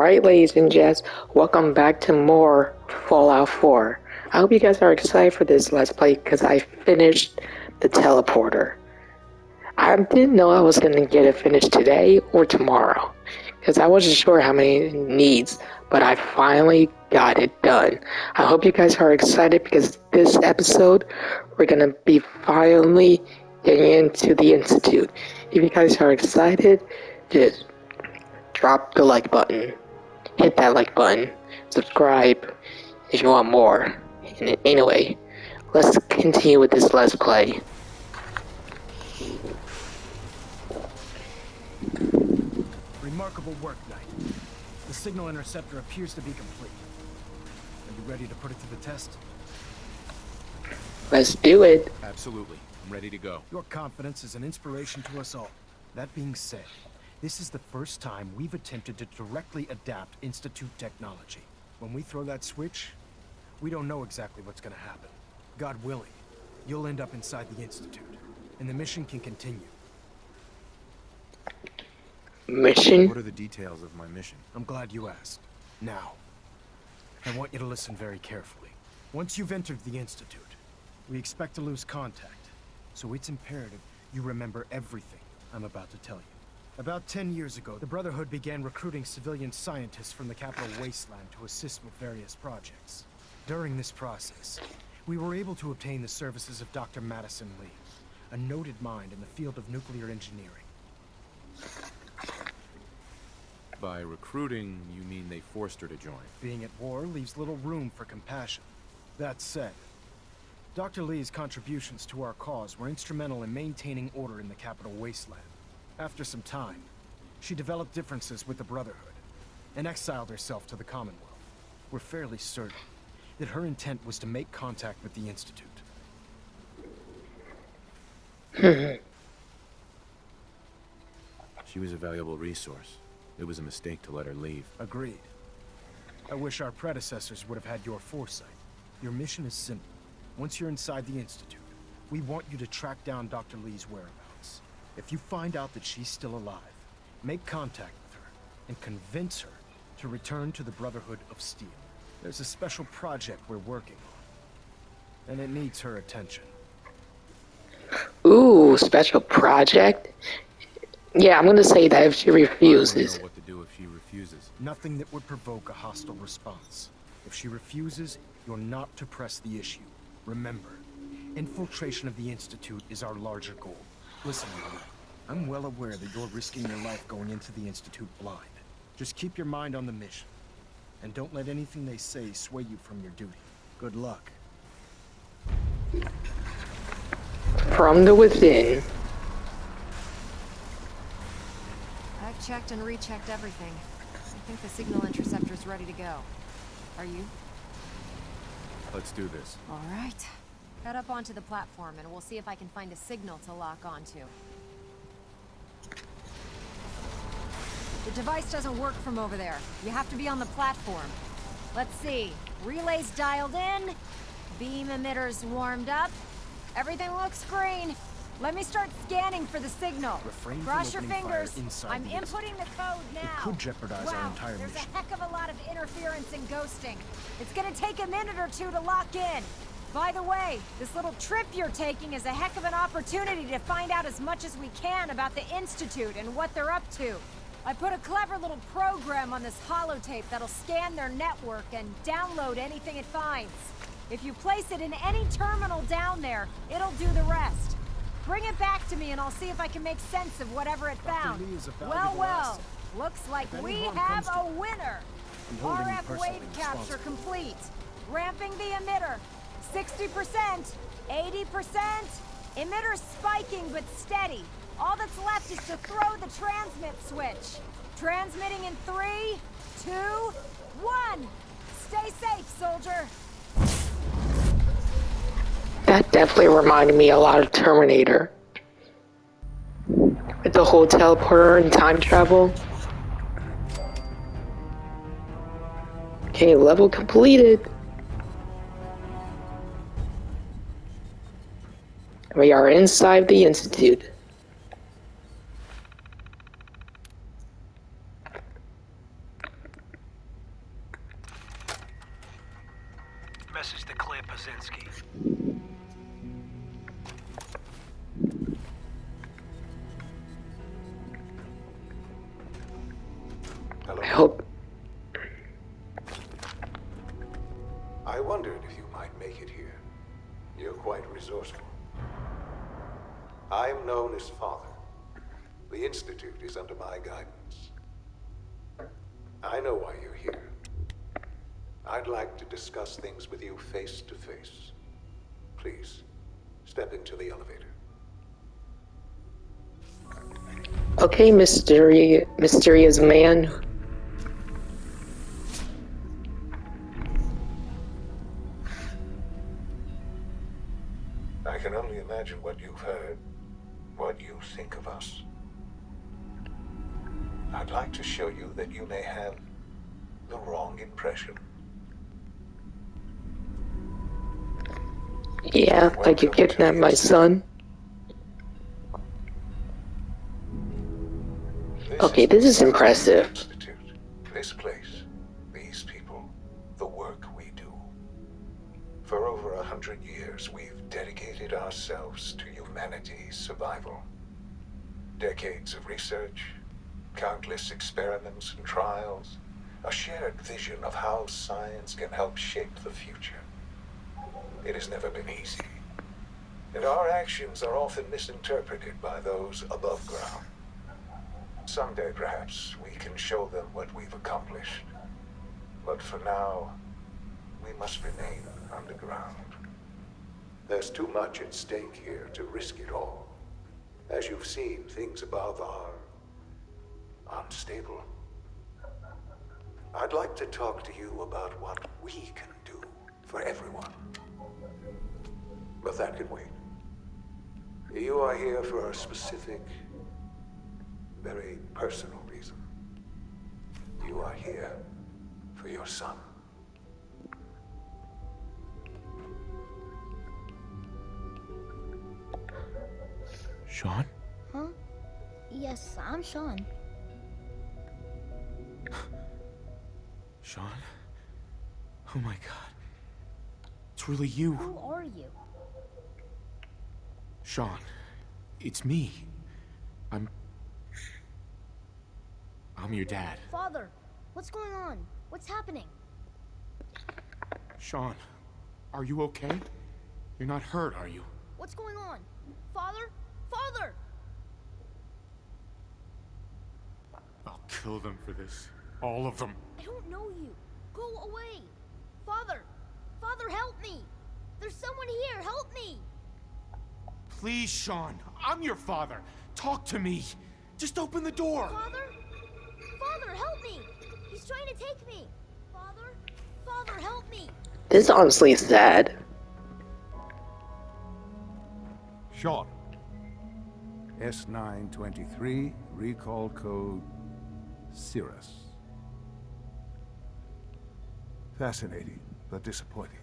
Alright, ladies and gents, welcome back to more Fallout 4. I hope you guys are excited for this Let's Play because I finished the teleporter. I didn't know I was going to get it finished today or tomorrow because I wasn't sure how many it needs, but I finally got it done. I hope you guys are excited because this episode we're going to be finally getting into the Institute. If you guys are excited, just drop the like button, hit that like button, subscribe if you want more. And anyway, let's continue with this Let's Play. Remarkable work, Knight. The signal interceptor appears to be complete. Are you ready to put it to the test? Let's do it. Absolutely. I'm ready to go. Your confidence is an inspiration to us all. That being said, this is the first time we've attempted to directly adapt Institute technology. When we throw that switch, we don't know exactly what's going to happen. God willing, you'll end up inside the Institute, and the mission can continue. Mission? What are the details of my mission? I'm glad you asked. Now, I want you to listen very carefully. Once you've entered the Institute, we expect to lose contact, so it's imperative you remember everything I'm about to tell you. About 10 years ago, the Brotherhood began recruiting civilian scientists from the capital wasteland to assist with various projects. During this process, we were able to obtain the services of Dr. Madison Lee, a noted mind in the field of nuclear engineering. By recruiting, you mean they forced her to join? Being at war leaves little room for compassion. That said, Dr. Lee's contributions to our cause were instrumental in maintaining order in the capital wasteland. After some time, she developed differences with the Brotherhood and exiled herself to the Commonwealth. We're fairly certain that her intent was to make contact with the Institute. She was a valuable resource. It was a mistake to let her leave. Agreed. I wish our predecessors would have had your foresight. Your mission is simple. Once you're inside the Institute, we want you to track down Dr. Lee's whereabouts. If you find out that she's still alive, make contact with her and convince her to return to the Brotherhood of Steel. There's a special project we're working on, and it needs her attention. Ooh, special project? Yeah, I'm gonna say that if she refuses. I don't know what to do if she refuses. Nothing that would provoke a hostile response. If she refuses, you're not to press the issue. Remember, infiltration of the Institute is our larger goal. Listen, Lee, I'm well aware that you're risking your life going into the Institute blind. Just keep your mind on the mission, and don't let anything they say sway you from your duty. Good luck. From the within. I've checked and rechecked everything. I think the signal interceptor's ready to go. Are you? Let's do this. All right. Head up onto the platform and we'll see if I can find a signal to lock onto. The device doesn't work from over there. You have to be on the platform. Let's see. Relays dialed in. Beam emitters warmed up. Everything looks green. Let me start scanning for the signal. Refrain from Cross your opening fingers. fire inside I'm the inputting the code now. It could jeopardize our entire There's mission. a heck of a lot of interference and ghosting. It's gonna take a minute or two to lock in. By the way, this little trip you're taking is a heck of an opportunity to find out as much as we can about the Institute and what they're up to. I put a clever little program on this holotape that'll scan their network and download anything it finds. If you place it in any terminal down there, it'll do the rest. Bring it back to me and I'll see if I can make sense of whatever it found. Lee is a valuable Well, asset. looks like If any we harm have comes to a winner. I'm holding you RF personally wave capture responsible. complete. Ramping the emitter. 60%, 80%. Emitter spiking but steady. All that's left is to throw the transmit switch. Transmitting in 3, 2, 1. Stay safe, soldier. That definitely reminded me a lot of Terminator. With the whole teleporter and time travel. Okay, level completed. We are inside the Institute. This is the Clear Pazinski. Hello. I hope. I wondered if you might make it here. You're quite resourceful. I am known as Father. The Institute is under my guidance. I know why you're here. I'd like to discuss things with you face to face. Please, step into the elevator. Okay, mysterious man. I can only imagine what you've heard, what you think of us. I'd like to show you that you may have the wrong impression. Yeah, like you kidnapped my son. Okay, this is impressive. Institute. This place, these people, the work we do. For over 100 years, we've dedicated ourselves to humanity's survival. Decades of research, countless experiments and trials, a shared vision of how science can help shape the future. It has never been easy, and our actions are often misinterpreted by those above ground. Someday, perhaps, we can show them what we've accomplished. But for now, we must remain underground. There's too much at stake here to risk it all. As you've seen, things above are unstable. I'd like to talk to you about what we can do for everyone. But that can wait. You are here for a specific, very personal reason. You are here for your son. Sean? Huh? Yes, I'm Sean. Sean? Oh my god. It's really you. Who are you? Sean, it's me. I'm your dad. Father, what's going on? What's happening? Sean, are you okay? You're not hurt, are you? What's going on? Father? Father! I'll kill them for this. All of them. I don't know you. Go away. Father! Father, help me! There's someone here, help me! Please, Sean. I'm your father. Talk to me. Just open the door. Father? Father, help me! He's trying to take me! Father? Father, help me! This is honestly sad. Sean. S923, recall code Cirrus. Fascinating, but disappointing.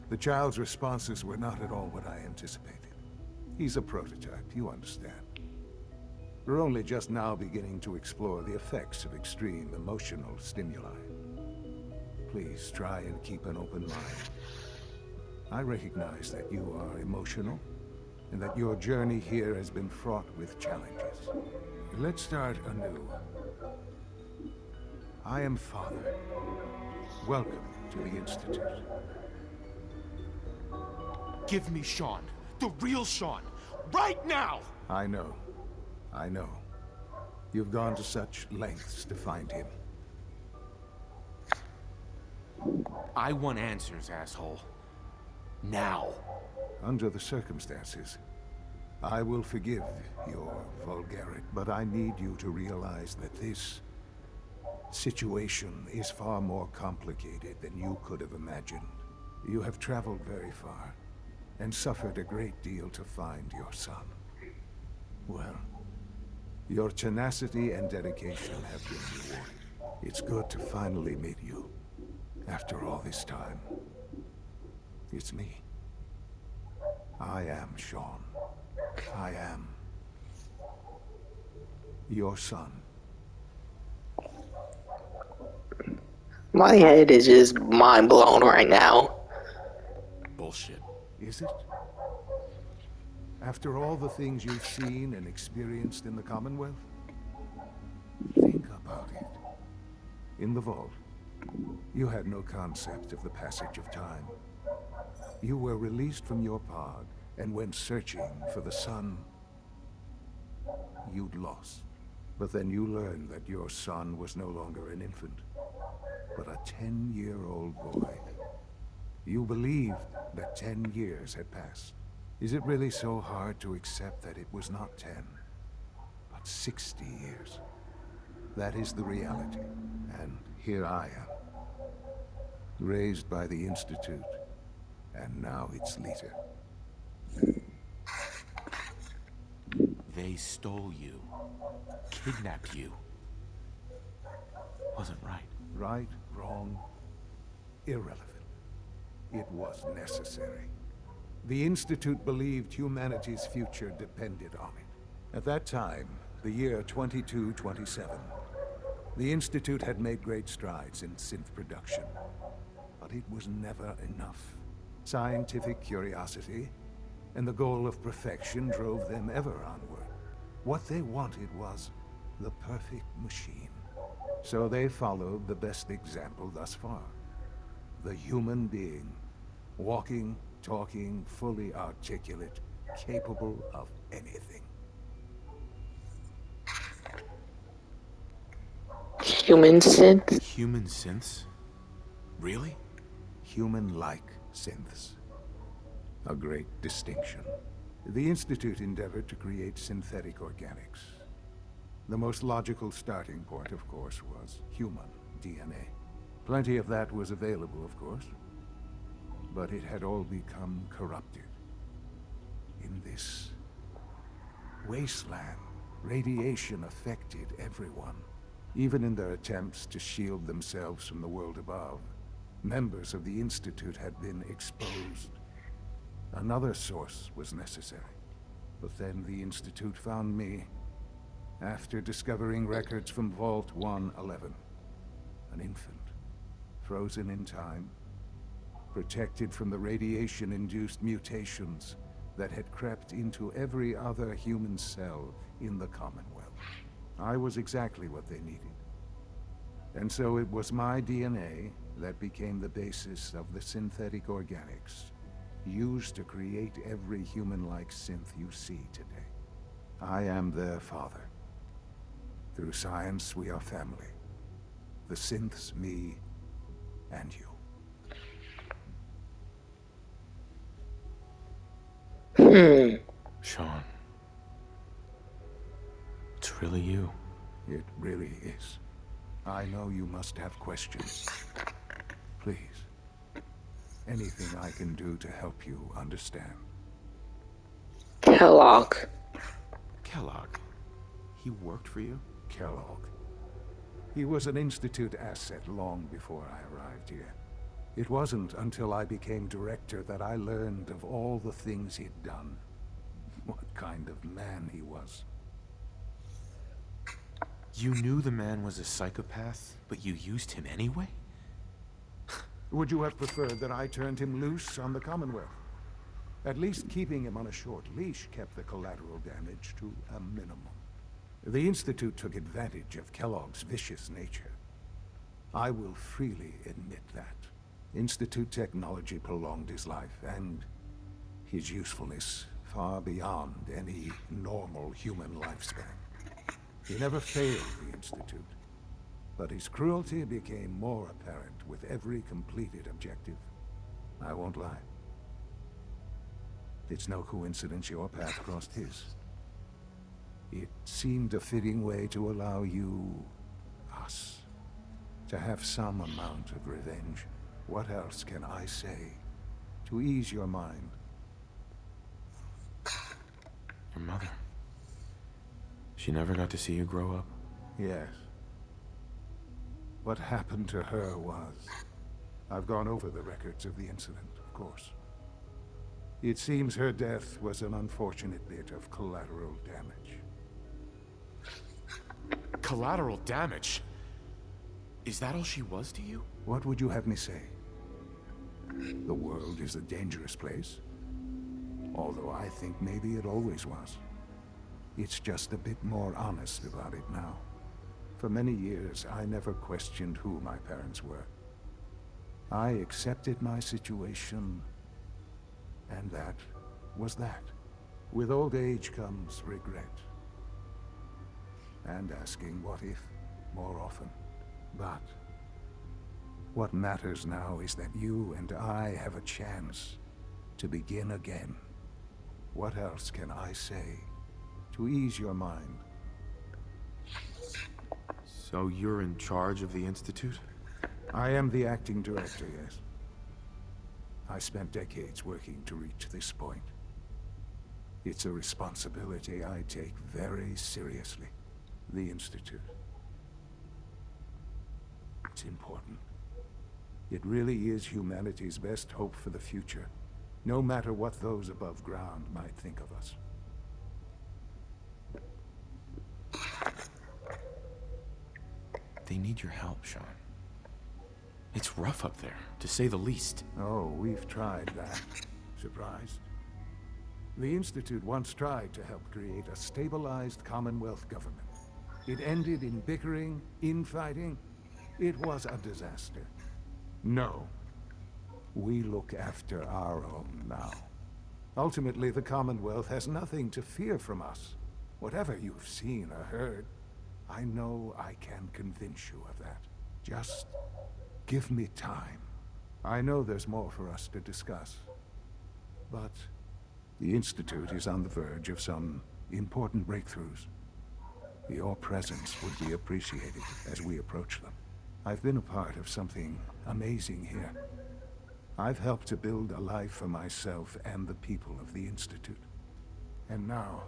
The child's responses were not at all what I anticipated. He's a prototype, you understand. We're only just now beginning to explore the effects of extreme emotional stimuli. Please try and keep an open mind. I recognize that you are emotional, and that your journey here has been fraught with challenges. Let's start anew. I am Father. Welcome to the Institute. Give me Sean. The real Sean. Right now! I know. I know. You've gone to such lengths to find him. I want answers, asshole. Now. Under the circumstances, I will forgive your vulgarity, but I need you to realize that this situation is far more complicated than you could have imagined. You have traveled very far, and suffered a great deal to find your son. Well, your tenacity and dedication have been rewarded. It's good to finally meet you, after all this time. It's me. I am Sean. I am your son. My head is just mind blown right now. Bullshit. Is it? After all the things you've seen and experienced in the Commonwealth? Think about it. In the vault, you had no concept of the passage of time. You were released from your pod and went searching for the son you'd lost. But then you learned that your son was no longer an infant, but a 10-year-old boy. You believed that 10 years had passed. Is it really so hard to accept that it was not 10, but 60 years? That is the reality, and here I am, raised by the Institute, and now its leader. They stole you. Kidnapped you. Wasn't right. Right, wrong, irrelevant. It was necessary. The Institute believed humanity's future depended on it. At that time, the year 2227, the Institute had made great strides in synth production. But it was never enough. Scientific curiosity and the goal of perfection drove them ever onward. What they wanted was the perfect machine. So they followed the best example thus far. The human being. Walking, talking, fully articulate, capable of anything. Human synth? Human synths? Really? Human-like synths. A great distinction. The Institute endeavored to create synthetic organics. The most logical starting point, of course, was human DNA. Plenty of that was available, of course. But it had all become corrupted. In this wasteland, radiation affected everyone. Even in their attempts to shield themselves from the world above, members of the Institute had been exposed. Another source was necessary. But then the Institute found me, after discovering records from Vault 111. An infant, frozen in time, protected from the radiation-induced mutations that had crept into every other human cell in the Commonwealth. I was exactly what they needed. And so it was my DNA that became the basis of the synthetic organics, used to create every human-like synth you see today. I am their father. Through science, we are family. The synths, me, and you. Sean. It's really you. It really is. I know you must have questions. Please. Anything I can do to help you understand. Kellogg. Kellogg. He worked for you? Kellogg. He was an Institute asset long before I arrived here. It wasn't until I became director that I learned of all the things he'd done. What kind of man he was. You knew the man was a psychopath, but you used him anyway? Would you have preferred that I turned him loose on the Commonwealth? At least keeping him on a short leash kept the collateral damage to a minimum. The Institute took advantage of Kellogg's vicious nature. I will freely admit that. Institute technology prolonged his life, and his usefulness far beyond any normal human lifespan. He never failed the Institute, but his cruelty became more apparent with every completed objective. I won't lie. It's no coincidence your path crossed his. It seemed a fitting way to allow you, us, to have some amount of revenge. What else can I say to ease your mind? Your mother. She never got to see you grow up? Yes. What happened to her was... I've gone over the records of the incident, of course. It seems her death was an unfortunate bit of collateral damage. Collateral damage? Is that all she was to you? What would you have me say? The world is a dangerous place? Although I think maybe it always was. It's just a bit more honest about it now. For many years, I never questioned who my parents were. I accepted my situation, and that was that. With old age comes regret. And asking what if more often. But what matters now is that you and I have a chance to begin again. What else can I say to ease your mind? So you're in charge of the Institute? I am the acting director, yes. I spent decades working to reach this point. It's a responsibility I take very seriously. The Institute. It's important. It really is humanity's best hope for the future, no matter what those above ground might think of us. They need your help, Sean. It's rough up there, to say the least. Oh, we've tried that. Surprised? The Institute once tried to help create a stabilized Commonwealth government. It ended in bickering, infighting. It was a disaster. No. We look after our own now. Ultimately, the Commonwealth has nothing to fear from us. Whatever you've seen or heard, I know I can convince you of that. Just give me time. I know there's more for us to discuss. But the Institute is on the verge of some important breakthroughs. Your presence would be appreciated as we approach them. I've been a part of something amazing here. I've helped to build a life for myself and the people of the Institute. And now,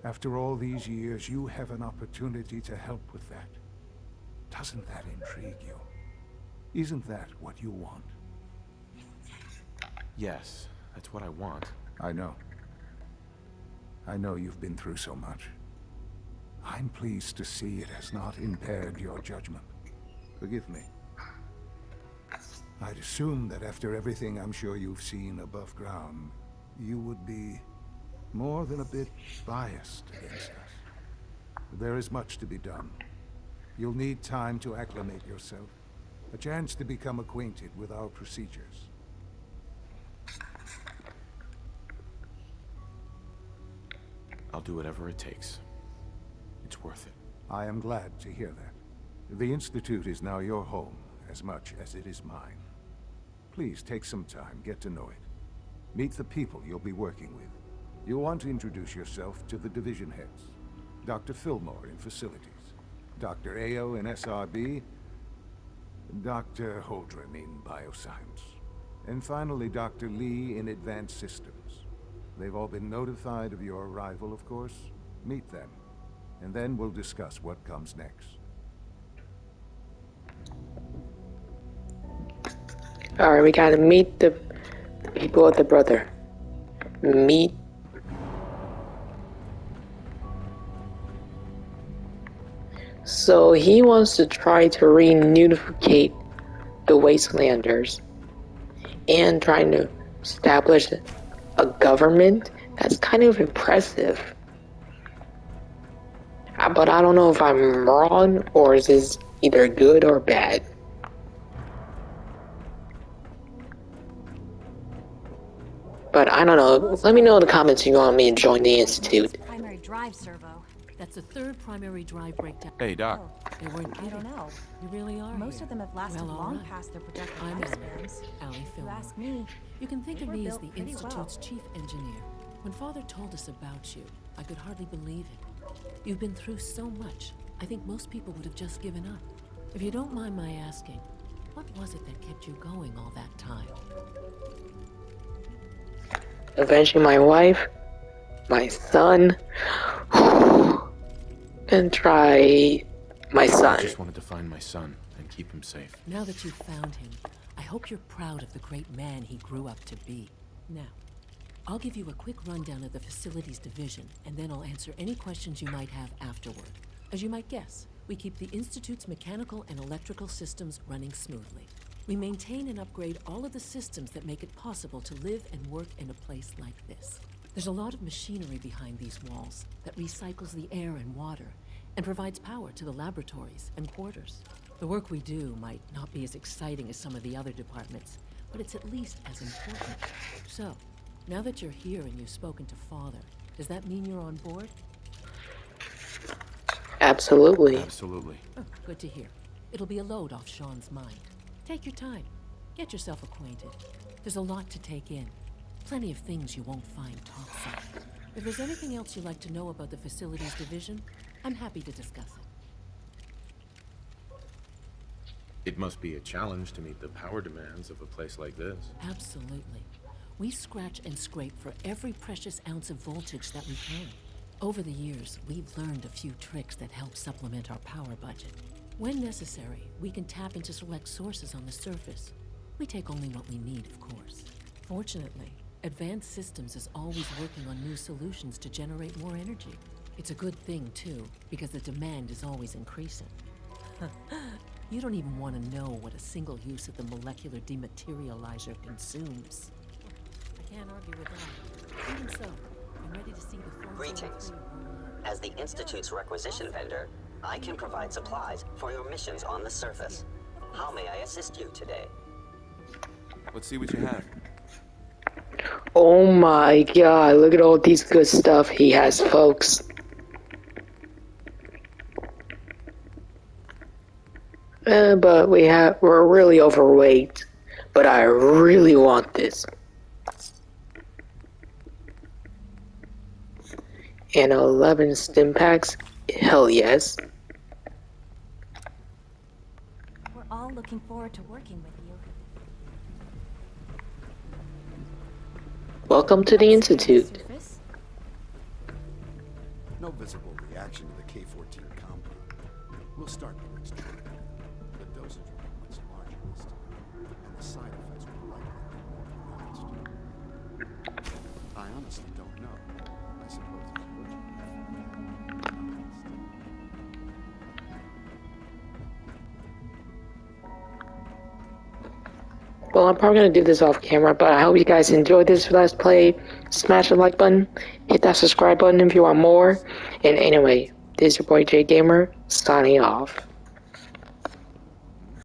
after all these years, you have an opportunity to help with that. Doesn't that intrigue you? Isn't that what you want? Yes, that's what I want. I know. I know you've been through so much. I'm pleased to see it has not impaired your judgment. Forgive me. I'd assume that after everything I'm sure you've seen above ground, you would be more than a bit biased against us. There is much to be done. You'll need time to acclimate yourself, a chance to become acquainted with our procedures. I'll do whatever it takes. It's worth it. I am glad to hear that. The Institute is now your home as much as it is mine. Please take some time, get to know it. Meet the people you'll be working with. You'll want to introduce yourself to the division heads. Dr. Fillmore in facilities, Dr. Ayo in SRB, Dr. Holdren in bioscience, and finally Dr. Lee in advanced systems. They've all been notified of your arrival, of course. Meet them, and then we'll discuss what comes next. Alright, we gotta meet the people of the brother. Meet. So he wants to try to reunificate the Wastelanders and trying to establish a government. That's kind of impressive. But I don't know if I'm wrong or is this either good or bad. But I don't know. Let me know in the comments if you want me to join the Institute. Primary drive servo. That's the third primary drive breakdown. Hey, Doc. They weren't I kidding. don't know. You really are. Most here. of them have lasted Well, all long right. past their projected I'm lifespans. Allie If you Fillmore. ask me, You can think they of were me as built the pretty Institute's well. chief engineer. When Father told us about you, I could hardly believe it. You've been through so much. I think most people would have just given up. If you don't mind my asking, what was it that kept you going all that time? Avenging my wife, my son, and try my I son. just wanted to find my son and keep him safe. Now that you've found him, I hope you're proud of the great man he grew up to be. Now, I'll give you a quick rundown of the facilities division, and then I'll answer any questions you might have afterward. As you might guess, We keep the Institute's mechanical and electrical systems running smoothly. We maintain and upgrade all of the systems that make it possible to live and work in a place like this. There's a lot of machinery behind these walls that recycles the air and water and provides power to the laboratories and quarters. The work we do might not be as exciting as some of the other departments, but it's at least as important. So, now that you're here and you've spoken to Father, does that mean you're on board? Absolutely. Absolutely. Oh, good to hear. It'll be a load off Sean's mind. Take your time. Get yourself acquainted. There's a lot to take in. Plenty of things you won't find topside. If there's anything else you'd like to know about the Facilities Division, I'm happy to discuss it. It must be a challenge to meet the power demands of a place like this. Absolutely. We scratch and scrape for every precious ounce of voltage that we can. Over the years, we've learned a few tricks that help supplement our power budget. When necessary, we can tap into select sources on the surface. We take only what we need, of course. Fortunately, Advanced Systems is always working on new solutions to generate more energy. It's a good thing, too, because the demand is always increasing. You don't even want to know what a single use of the molecular dematerializer consumes. I can't argue with that. Even so, I'm ready to see the full. Greetings. As the Institute's requisition vendor, I can provide supplies for your missions on the surface. How may I assist you today? Let's see what you have. Oh my god, look at all these good stuff he has, folks. But we're really overweight. But I really want this. And 11 stim packs? Hell yes. We're all looking forward to working with you. Welcome to the Institute. No visible reaction to the K-14 compound. We'll start the next trip. The dosage will be much larger this time, and the side effects will likely be more pronounced. I honestly don't know. I suppose it's virtually Well, I'm probably going to do this off camera, but I hope you guys enjoyed this Let's Play. Smash the like button, hit that subscribe button if you want more. And anyway, this is your boy J Gamer, signing off.